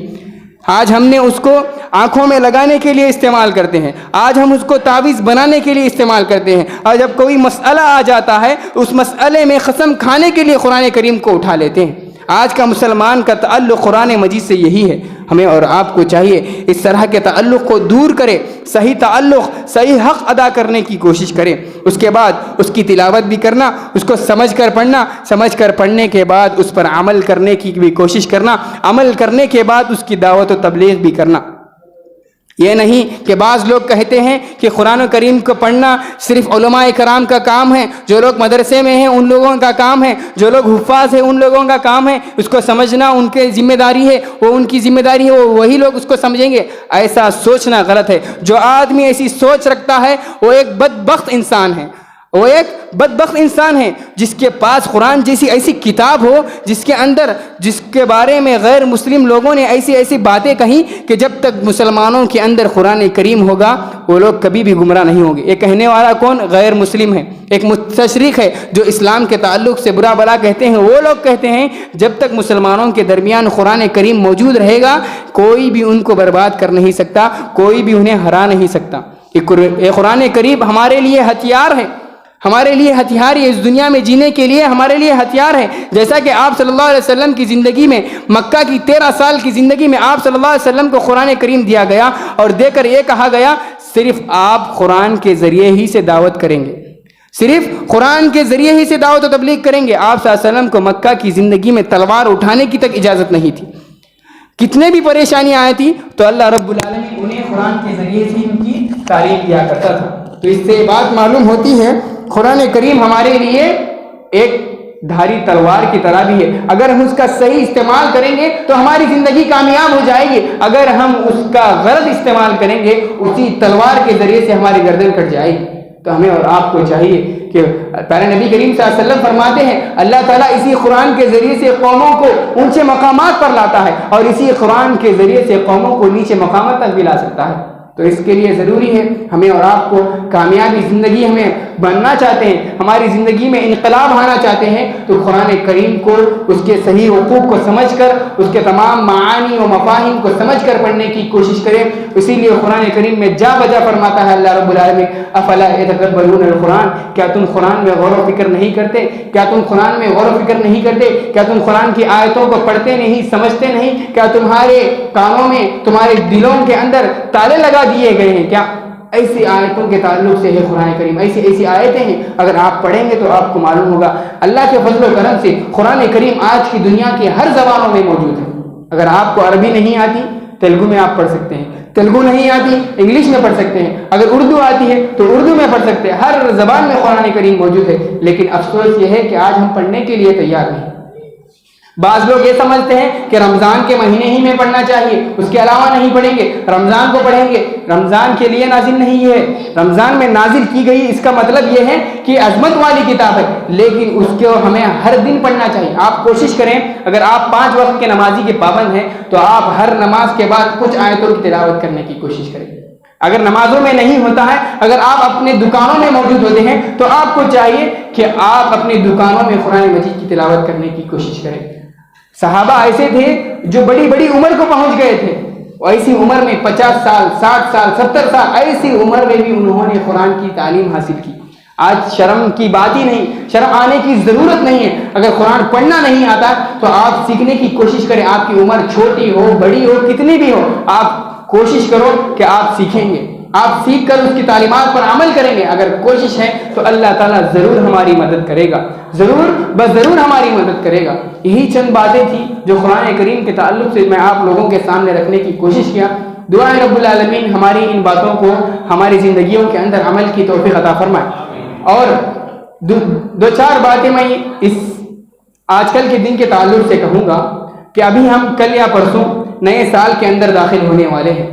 آج ہم نے اس کو آنکھوں میں لگانے کے لیے استعمال کرتے ہیں، آج ہم اس کو تعویذ بنانے کے لیے استعمال کرتے ہیں، اور جب کوئی مسئلہ آ جاتا ہے اس مسئلے میں قسم کھانے کے لیے قرآن کریم کو اٹھا لیتے ہیں۔ آج کا مسلمان کا تعلق قرآن مجید سے یہی ہے۔ ہمیں اور آپ کو چاہیے اس طرح کے تعلق کو دور کرے، صحیح تعلق، صحیح حق ادا کرنے کی کوشش کرے، اس کے بعد اس کی تلاوت بھی کرنا، اس کو سمجھ کر پڑھنا، سمجھ کر پڑھنے کے بعد اس پر عمل کرنے کی بھی کوشش کرنا، عمل کرنے کے بعد اس کی دعوت و تبلیغ بھی کرنا۔ یہ نہیں کہ بعض لوگ کہتے ہیں کہ قرآن کریم کو پڑھنا صرف علماء کرام کا کام ہے، جو لوگ مدرسے میں ہیں ان لوگوں کا کام ہے، جو لوگ حفاظ ہیں ان لوگوں کا کام ہے، اس کو سمجھنا ان کی ذمہ داری ہے، وہ ان کی ذمہ داری ہے، وہی لوگ اس کو سمجھیں گے۔ ایسا سوچنا غلط ہے۔ جو آدمی ایسی سوچ رکھتا ہے وہ ایک بدبخت انسان ہے، وہ ایک بدبخت انسان ہے جس کے پاس قرآن جیسی ایسی کتاب ہو جس کے بارے میں غیر مسلم لوگوں نے ایسی باتیں کہیں کہ جب تک مسلمانوں کے اندر قرآن کریم ہوگا وہ لوگ کبھی بھی گمراہ نہیں ہوں گے۔ یہ کہنے والا کون؟ غیر مسلم ہے، ایک مستشرق ہے جو اسلام کے تعلق سے برا بلا کہتے ہیں۔ وہ لوگ کہتے ہیں جب تک مسلمانوں کے درمیان قرآن کریم موجود رہے گا کوئی بھی ان کو برباد کر نہیں سکتا، کوئی بھی انہیں ہرا نہیں سکتا۔ یہ قرآن کریم ہمارے لیے ہتھیار ہے، ہمارے لیے ہتھیار ہے، اس دنیا میں جینے کے لیے ہمارے لیے ہتھیار ہے۔ جیسا کہ آپ صلی اللہ علیہ وسلم کی زندگی میں، مکہ کی 13 سال کی زندگی میں آپ صلی اللہ علیہ وسلم کو قرآن کریم دیا گیا اور دے کر یہ کہا گیا صرف آپ قرآن کے ذریعے ہی سے دعوت کریں گے، صرف قرآن کے ذریعے ہی سے دعوت و تبلیغ کریں گے۔ آپ صلی اللہ علیہ وسلم کو مکہ کی زندگی میں تلوار اٹھانے کی تک اجازت نہیں تھی، کتنے بھی پریشانیاں آئی تھی تو اللہ رب العالمین انہیں قرآن کے ذریعے سے ان کی تعلیم دیا کرتا تھا۔ تو اس سے بات معلوم ہوتی ہے قرآن کریم ہمارے لیے ایک دھاری تلوار کی طرح بھی ہے۔ اگر ہم اس کا صحیح استعمال کریں گے تو ہماری زندگی کامیاب ہو جائے گی، اگر ہم اس کا غلط استعمال کریں گے اسی تلوار کے ذریعے سے ہماری گردن کٹ جائے گی۔ تو ہمیں اور آپ کو چاہیے کہ پیارے نبی کریم صلی اللہ علیہ وسلم فرماتے ہیں اللہ تعالیٰ اسی قرآن کے ذریعے سے قوموں کو اونچے مقامات پر لاتا ہے اور اسی قرآن کے ذریعے سے قوموں کو نیچے مقامات تک بھی لا سکتا ہے۔ تو اس کے لیے ضروری ہے ہمیں اور آپ کو کامیابی زندگی ہمیں بننا چاہتے ہیں، ہماری زندگی میں انقلاب آنا چاہتے ہیں تو قرآن کریم کو اس کے صحیح حقوق کو سمجھ کر اس کے تمام معانی و مفاہیم کو سمجھ کر پڑھنے کی کوشش کریں۔ اسی لیے قرآن کریم میں جا بجا فرماتا ہے اللہ رب العالمین افلا یتدبرون القرآن، کیا تم قرآن میں غور و فکر نہیں کرتے؟ کیا تم قرآن میں غور و فکر نہیں کرتے؟ کیا تم قرآن کی آیتوں کو پڑھتے نہیں، سمجھتے نہیں؟ کیا تمہارے کانوں میں، تمہارے دلوں کے اندر تالے لگا دیے گئے ہیں کیا؟ ایسی آیتوں کے تعلق سے ہے قرآن کریم، ایسی آیتیں ہیں اگر آپ پڑھیں گے تو آپ کو معلوم ہوگا۔ اللہ کے فضل و کرم سے قرآن کریم آج کی دنیا کی ہر زبانوں میں موجود ہے۔ اگر آپ کو عربی نہیں آتی تیلگو میں آپ پڑھ سکتے ہیں، تیلگو نہیں آتی انگلش میں پڑھ سکتے ہیں، اگر اردو آتی ہے تو اردو میں پڑھ سکتے ہیں، ہر زبان میں قرآن کریم موجود ہے۔ لیکن افسوس یہ ہے کہ آج ہم پڑھنے کے لیے تیار نہیں۔ بعض لوگ یہ سمجھتے ہیں کہ رمضان کے مہینے ہی میں پڑھنا چاہیے، اس کے علاوہ نہیں پڑھیں گے، رمضان کو پڑھیں گے۔ رمضان کے لیے نازل نہیں ہے، رمضان میں نازل کی گئی اس کا مطلب یہ ہے کہ عظمت والی کتاب ہے، لیکن اس کو ہمیں ہر دن پڑھنا چاہیے۔ آپ کوشش کریں، اگر آپ 5 وقت کے نمازی کے پابند ہیں تو آپ ہر نماز کے بعد کچھ آیتوں کی تلاوت کرنے کی کوشش کریں۔ اگر نمازوں میں نہیں ہوتا ہے، اگر آپ اپنے دکانوں میں موجود ہوتے ہیں تو آپ کو چاہیے کہ آپ اپنی دکانوں میں قرآن مجید کی تلاوت کرنے کی کوشش کریں۔ صحابہ ایسے تھے جو بڑی بڑی عمر کو پہنچ گئے تھے، ایسی عمر میں 50 سال 60 سال 70 سال ایسی عمر میں بھی انہوں نے قرآن کی تعلیم حاصل کی۔ آج شرم کی بات ہی نہیں، شرم آنے کی ضرورت نہیں ہے۔ اگر قرآن پڑھنا نہیں آتا تو آپ سیکھنے کی کوشش کریں، آپ کی عمر چھوٹی ہو بڑی ہو کتنی بھی ہو، آپ کوشش کرو کہ آپ سیکھیں گے، آپ سیکھ کر اس کی تعلیمات پر عمل کریں گے۔ اگر کوشش ہے تو اللہ تعالیٰ ضرور ہماری مدد کرے گا، ضرور ضرور ہماری مدد کرے گا۔ یہی چند باتیں تھیں جو قرآن کریم کے تعلق سے میں آپ لوگوں کے سامنے رکھنے کی کوشش کیا۔ دعا ہے رب العالمین ہماری ان باتوں کو ہماری زندگیوں کے اندر عمل کی توفیق عطا فرمائے۔ اور دو چار باتیں میں اس آج کل کے دن کے تعلق سے کہوں گا کہ ابھی ہم کل یا پرسوں نئے سال کے اندر داخل ہونے والے ہیں۔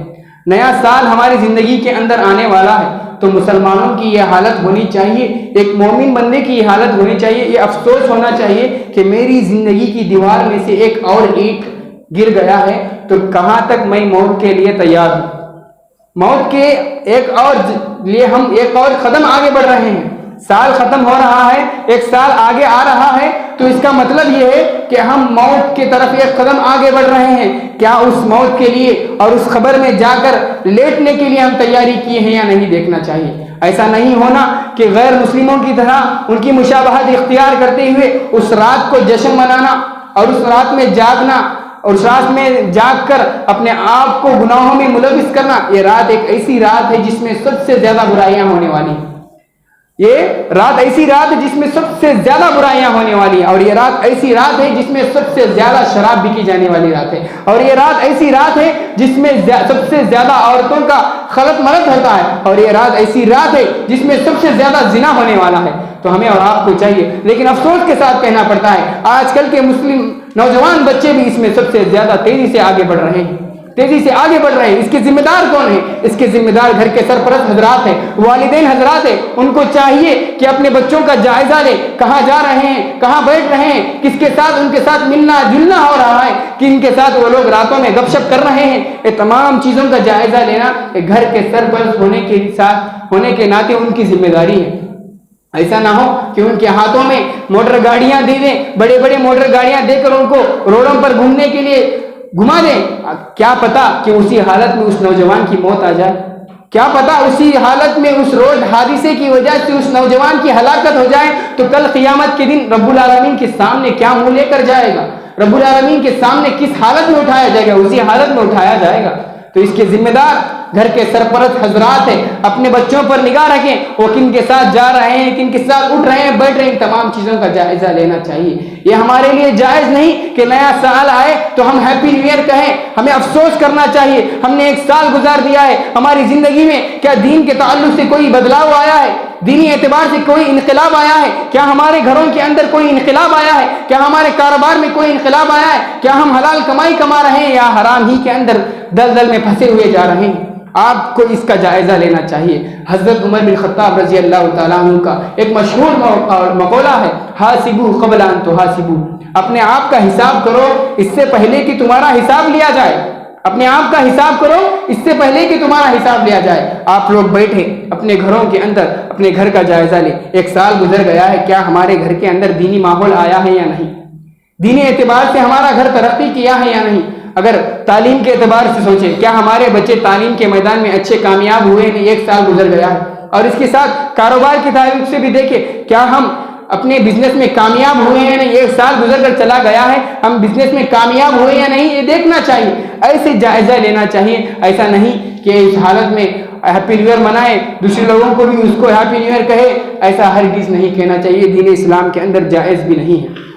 نیا سال ہماری زندگی کے اندر آنے والا ہے تو مسلمانوں کی یہ حالت ہونی چاہیے، ایک مومن بندے کی یہ حالت ہونی چاہیے، یہ افسوس ہونا چاہیے کہ میری زندگی کی دیوار میں سے ایک اور اینٹ گر گیا ہے تو کہاں تک میں موت کے لیے تیار ہوں۔ موت کے ہم ایک اور قدم آگے بڑھ رہے ہیں۔ سال ختم ہو رہا ہے، ایک سال آگے آ رہا ہے تو اس کا مطلب یہ ہے کہ ہم موت کی طرف ایک قدم آگے بڑھ رہے ہیں۔ کیا اس موت کے لیے اور اس خبر میں جا کر لیٹنے کے لیے ہم تیاری کیے ہیں یا نہیں، دیکھنا چاہیے۔ ایسا نہیں ہونا کہ غیر مسلموں کی طرح ان کی مشابہت اختیار کرتے ہوئے اس رات کو جشن منانا اور اس رات میں جاگنا اور اس رات میں جاگ کر اپنے آپ کو گناہوں میں ملوث کرنا۔ یہ رات ایک ایسی رات ہے جس میں سب سے زیادہ برائیاں ہونے والی ہیں۔ یہ رات ایسی رات ہے جس میں سب سے زیادہ برائیاں ہونے والی ہیں، اور یہ رات ایسی رات ہے جس میں سب سے زیادہ شراب بکی جانے والی رات ہے، اور یہ رات ایسی رات ہے جس میں سب سے زیادہ عورتوں کا خلط ملط ہوتا ہے، اور یہ رات ایسی رات ہے جس میں سب سے زیادہ زنا ہونے والا ہے۔ تو ہمیں اور آپ کو چاہیے، لیکن افسوس کے ساتھ کہنا پڑتا ہے آج کل کے مسلم نوجوان بچے بھی اس میں سب سے زیادہ تیزی سے آگے بڑھ رہے ہیں، تیزی سے آگے بڑھ رہے ہیں۔ اس کے ذمہ دار کون ہیں؟ اس کے ذمہ دار گھر کے سرپرست حضرات ہیں، والدین حضرات ہیں۔ ان کو چاہیے کہ اپنے بچوں کا جائزہ لے، کہاں جا رہے ہیں، کہاں بیٹھ رہے ہیں، کس کے ساتھ ان کے ساتھ ملنا جلنا ہو رہا ہے، کن کے ساتھ وہ لوگ راتوں میں گپ شپ کر رہے ہیں۔ یہ تمام چیزوں کا جائزہ لینا گھر کے سرپرست ہونے کے ناطے ان کی ذمہ داری ہے۔ ایسا نہ ہو کہ ان کے ہاتھوں میں موٹر گاڑیاں دے دیں، بڑے بڑے موٹر گاڑیاں دے کر ان کو روڈوں پر گھومنے کے لیے گھما دیں۔ کیا پتا کہ اسی حالت میں اس نوجوان کی موت آ جائے، کیا پتا اسی حالت میں اس روڈ حادثے کی وجہ سے اس نوجوان کی ہلاکت ہو جائے تو کل قیامت کے دن رب العالمین کے سامنے کیا منہ لے کر جائے گا، رب العالمین کے سامنے کس حالت میں اٹھایا جائے گا، اسی حالت میں اٹھایا جائے گا۔ تو اس کے ذمہ دار گھر کے سرپرست حضرات ہیں، اپنے بچوں پر نگاہ رکھیں، وہ کن کے ساتھ جا رہے ہیں، کن کے ساتھ اٹھ رہے ہیں، بیٹھ رہے ہیں، تمام چیزوں کا جائزہ لینا چاہیے۔ یہ ہمارے لیے جائز نہیں کہ نیا سال آئے تو ہم ہیپی نیو ایئر کہیں، ہمیں افسوس کرنا چاہیے ہم نے ایک سال گزار دیا ہے، ہماری زندگی میں کیا دین کے تعلق سے کوئی بدلاؤ آیا ہے، دینی اعتبار سے کوئی انقلاب آیا ہے، کیا ہمارے گھروں کے اندر کوئی انقلاب آیا ہے، کیا ہمارے کاروبار میں کوئی انقلاب آیا ہے، کیا ہم حلال کمائی کما رہے ہیں یا حرام ہی کے اندر دلدل میں پھنسے ہوئے جا رہے ہیں۔ آپ کو اس کا جائزہ لینا چاہیے۔ حضرت عمر بن خطاب رضی اللہ تعالیٰ عنہ کا ایک مشہور مقولہ ہے، حاسبو قبل ان تحاسبو، اپنے آپ کا حساب کرو اس سے پہلے کہ تمہارا حساب لیا جائے، اپنے آپ کا حساب کرو اس سے پہلے کہ تمہارا حساب لیا جائے۔ آپ لوگ بیٹھے اپنے گھروں کے اندر اپنے گھر کا جائزہ لیں، ایک سال گزر گیا ہے، کیا ہمارے گھر کے اندر دینی ماحول آیا ہے یا نہیں، دینی اعتبار سے ہمارا گھر ترقی کیا ہے یا نہیں۔ اگر تعلیم کے اعتبار سے سوچیں، کیا ہمارے بچے تعلیم کے میدان میں اچھے کامیاب ہوئے ہیں، ایک سال گزر گیا ہے۔ اور اس کے ساتھ کاروبار کے تعلق سے بھی دیکھیں، کیا ہم اپنے بزنس میں کامیاب ہوئے ہیں نہیں، ایک سال گزر کر چلا گیا ہے، ہم بزنس میں کامیاب ہوئے یا نہیں، یہ دیکھنا چاہیے، ایسے جائزہ لینا چاہیے۔ ایسا نہیں کہ اس حالت میں ہیپی نیو ایئر منائے، دوسرے لوگوں کو بھی اس کو ہیپی نیو ایئر کہے، ایسا ہرگز نہیں کہنا چاہیے، دین اسلام کے اندر جائز بھی نہیں ہے۔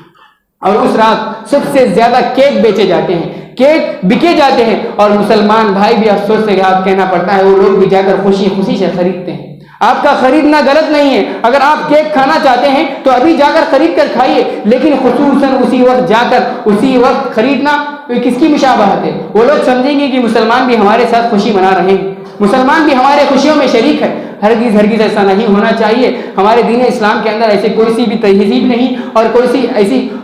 اور اس رات سب سے زیادہ کیک بیچے جاتے ہیں، کیک بکے جاتے ہیں، اور مسلمان بھائی بھی افسوس سے کہنا پڑتا ہے وہ لوگ بھی جا کر خوشی خوشی سے خریدتے ہیں۔ آپ کا خریدنا غلط نہیں ہے، اگر آپ کیک کھانا چاہتے ہیں تو ابھی جا کر خرید کر کھائیے، لیکن خصوصاً اسی وقت جا کر اسی وقت خریدنا کس کی مشابہت ہے؟ وہ لوگ سمجھیں گے کہ مسلمان بھی ہمارے ساتھ خوشی منا رہے ہیں، مسلمان بھی ہمارے خوشیوں میں شریک ہے۔ ہرگز ایسا نہیں ہونا چاہیے۔ ہمارے دین اسلام کے اندر ایسے کوئی سی بھی تہذیب نہیں اور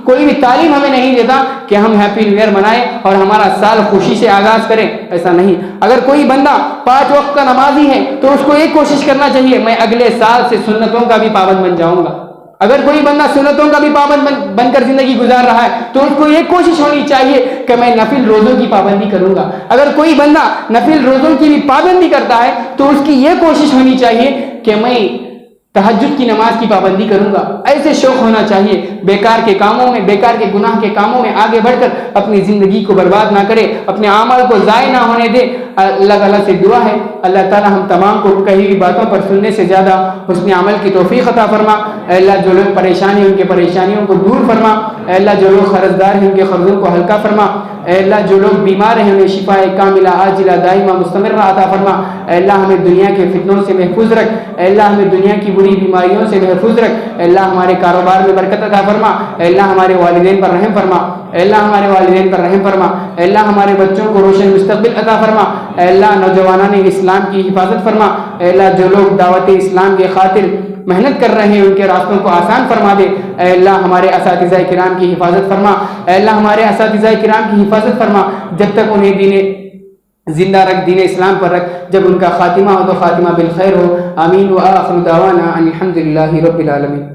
کوئی بھی تعلیم ہمیں نہیں دیتا کہ ہم ہیپی نیو ایئر منائیں اور ہمارا سال خوشی سے آغاز کریں، ایسا نہیں۔ اگر کوئی بندہ 5 وقت کا نمازی ہے تو اس کو یہ کوشش کرنا چاہیے میں اگلے سال سے سنتوں کا بھی پابند بن جاؤں گا، اگر کوئی بندہ سنتوں کا بھی پابند بن کر زندگی گزار رہا ہے تو اس کو یہ کوشش ہونی چاہیے کہ میں نفل روزوں کی پابندی کروں گا. اگر کوئی بندہ نفل روزوں کی بھی پابندی کرتا ہے تو اس کی یہ کوشش ہونی چاہیے کہ میں تہجد کی نماز کی پابندی کروں گا. ایسے شوق ہونا چاہیے. بیکار کے کاموں میں، بیکار کے گناہ کے کاموں میں آگے بڑھ کر اپنی زندگی کو برباد نہ کرے، اپنے اعمال کو ضائع نہ ہونے دے. اللہ تعالیٰ سے دعا ہے اللہ تعالیٰ ہم تمام کو کہی ہوئی باتوں پر سننے سے زیادہ حسن عمل کی توفیق عطا فرما. اے اللہ جو لوگ پریشانی ان کے پریشانیوں کو دور فرما. اے اللہ جو لوگ قرضدار ہیں ان کے قرضوں کو ہلکا فرما. اے اللہ جو لوگ بیمار ہیں انہیں شفا کاملہ عاجلہ دائمہ مستمرہ عطا فرما. اے اللہ ہمیں دنیا کے فتنوں سے محفوظ رکھ. اے اللہ ہمیں دنیا کی بری بیماریوں سے محفوظ رکھ. اے اللہ ہمارے کاروبار میں برکت عطا فرما. اے اللہ ہمارے والدین پر رحم فرما. اے اللہ ہمارے والدین پر رحم فرما. اے اللہ ہمارے بچوں کو روشن مستقبل عطا فرما. اے اللہ نوجوانان اسلام کی حفاظت فرما. اے اللہ جو لوگ دعوت اسلام کے خاطر محنت کر رہے ہیں ان کے راستوں کو آسان فرما دے. اے اللہ ہمارے اساتذہ کرام کی حفاظت فرما. اے اللہ ہمارے اساتذہ کرام کی حفاظت فرما. جب تک انہیں دین زندہ رکھ، دین اسلام پر رکھ. جب ان کا خاتمہ ہو تو خاتمہ بالخیر ہو. آمین. وآخر دعوانا ان الحمد للہ رب العالمین.